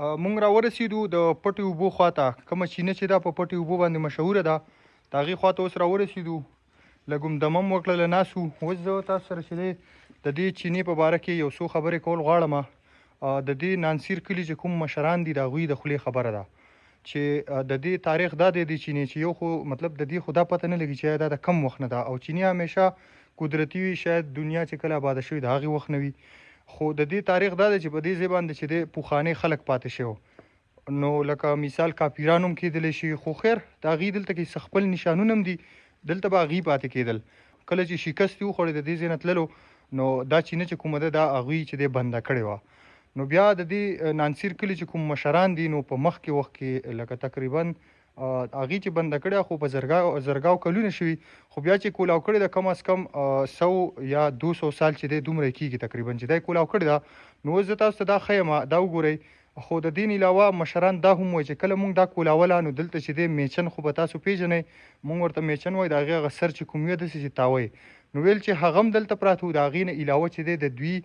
مونږ راورسېدو د پټې اوبو خواته، کومه چینه چې دا په پټې اوبو باندې مشهوره ده د هغې خواته اوس راورسېدو. لږ دمه م وکړله، ناست وو. اوس زه تاسو سره چې دی د دې چینې په باره کې یو څو خبرې کول غواړم. د دې نانسیر کلي چې کوم مشران دي د هغوی د خولې خبره ده چې د دې تاریخ دا دی د چینې چې یو خو مطلب د دې خو دا پته نه لګي چې دا د کم وخت نه ده، او چینې همیشه قدرتي وي، شاید دنیا چې کله آباده شوې د هغې وخت نه وي. خو د دې تاریخ دا دی چې په دې ځای باندې چې دی پخواني خلک پاتې شوي، نو لکه مثال کاپیران هم کېدلی شي، خو خیر د هغې دلته کې خپل نشانونه هم دي، دلته به هغې پاتې کېدل. کله چې شکست یې وخوړې د دې ځای نه تللو، نو دا چینه چې کومه ده دا هغوی چې دی بنده کړې وه. نو بیا د دې نانسیر کلي چې کوم مشران دي، نو په مخکې وخت کې لکه تقریبا هغې چې بنده کړې خو په زرګاو کلونه شوي، خو بیا چې کولاو کړې ده کم از کم 100 یا 200 سال چې دی دومره کېږي تقریبا چې دا یې کولاو کړې ده. نو اوس زه تاسو ته دا ښیم، دا وګورئ. خو د دې نه علاوه مشران دا هم وایي چې کله موږ دا کولاوله، نو دلته چې دی میچن خو به تاسو پیژنئ، موږ ورته میچن وایو، د هغې هغه سر چې کوم وي داسې چې تاوی، نو ویل چې هغه هم دلته پراته وو. د هغې نه علاوه چې دی د دوی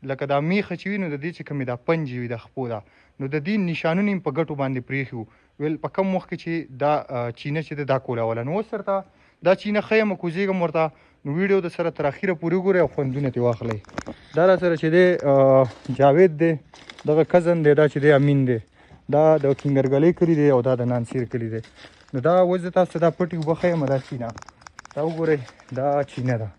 لکه دا میخه چې وي، نو د دې چې کومې دا پنجې وي د خپو ده، نو د دې نشانونه یې په ګټو باندې پرېښي وو. ویل په کم وخت کې چې دا چینه چې دا کولاوله. نو اوس ورته دا چینه ښیم، کوزېږم ورته، نو ویډیو د سره تر اخره پورې وګورئ او خوندونه ترې واخلئ. دا را سره چې دی جاوید دی، دغه کزن دی، دا چې دی امین دی، دا د کنګرګلۍ کلي دی، او دا د نانسیر کلي دی. نو دا اوس زه تاسو ته دا پټې اوبه ښیم، دا چینه دا وګورئ، دا چینه ده.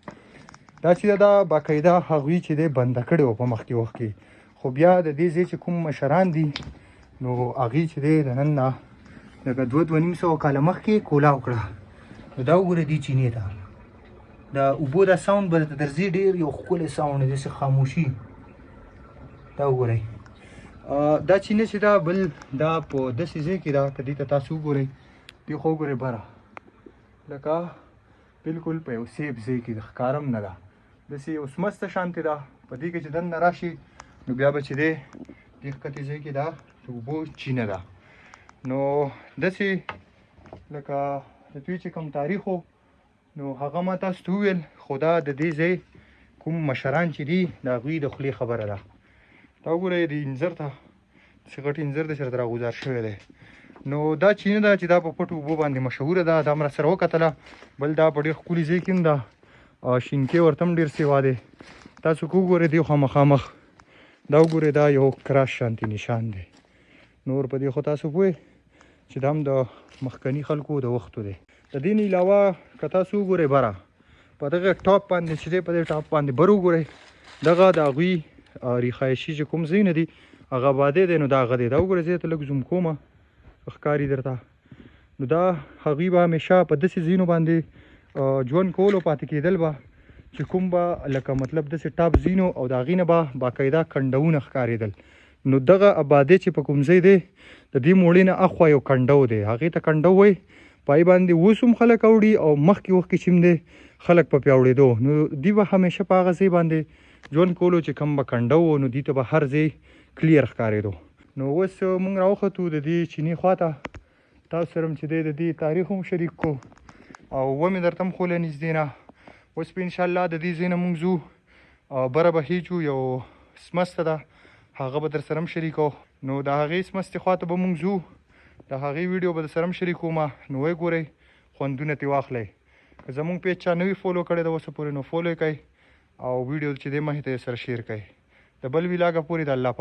دا چینه دا باقاعده هغوی چې دی بنده کړې وه په مخکې وخت کې، خو بیا د دې ځای چې کوم مشران دي، نو هغې چې دی د نن نه لکه 200-250 کاله مخکې کولاو کړه. نو دا وګورئ دې چینې ته د اوبو دا ساوند به درته درځي، ډېر یو ښکلی ساوند دی، داسې خاموشي. دا وګورئ دا چینه چې دا بل دا په داسې ځای کې ده، که دې ته تاسو وګورئ، دې خوا وګورئ بره، لکه بلکل په یو سیف ځای کې ښکارم نه ده، داسې یو سمسته شانتې ده. په دې کې چې دننه راشي، نو بیا به چې دی دې ښکتې ځای کې دا د اوبو چینه ده. نو داسې لکه د دوی چې کوم تاریخ و، نو هغه ما تاسو ته وویل، خو دا د دې ځای کوم مشران چې دي د هغوی د خولې خبره ده. دا وګورئ د انځر ته داسې غټ انځر دی چې راته راغوځار شوی دی. نو دا چینه ده چې دا په پټو اوبو باندې مشهوره ده، دا م راسره وکتله. بل دا په ډېر ښکلي ځای کې هم ده، شینکۍ ورته هم ډېر سیوا دی. تاسو که وګورئ دې خوا مخامخ دا وګورئ، دا یو کراس شانتې نشان دی. نور په دې خو تاسو پوهئ چې دا هم د مخکني خلکو د وختو دی. د دې نه علاوه که تاسو وګورئ بره په دغه ټاپ باندې چې دی، په دې ټاپ باندې بر وګورئ، دغه د هغوی ریخایشي چې کوم ځایونه دي هغه آبادی دی، نو دا هغه دی. دا وګورئ زه ته لږ زوم کومه ښکاري درته. نو دا هغوی به همیشه په داسې ځایونو باندې ژوند کولو پاتې کېدل به چې کوم به لکه مطلب داسې ټاپ ځایونو، او د هغې نه به باقاعده کنډونه ښکارېدل. نو دغه آبادی چې په کوم ځای دی د دې موړې نه اخوا یو کنډو دی، هغې ته کنډو وایي. پای باندې اوس هم خلک اوړي، او مخکې وخت کې چې هم دی خلک په پیاوړېدو، نو دوی به همیشه په هغه ځای باندې ژوند کولو چې کوم به کنډه و، نو دوی ته به هر ځای کلیر ښکارېدو. نو اوس موږ راوختو د دې چینې خواته، تاسو سره هم چې دی د دې تاریخ هم شریک کړو، او ومې درته هم ښوله نږدې نه. اوس به انشاءالله د دې ځای نه موږ ځو بره به هیچو، یو سمسته ده هغه به در سره هم شریکو. نو د هغې سمستې خواته به موږ ځو، د هغې ویډیو به در سره هم شریکوم. نو ویې ګورئ، خوندونه ترې واخلئ. که زموږ پیج چا نه وي فولو کړی د اوسه پورې، نو فولو یې کړئ، او ویډیو چې دی مخې ته یې سره شیر کړئ. د بل ویلاګه پورې د الله پاک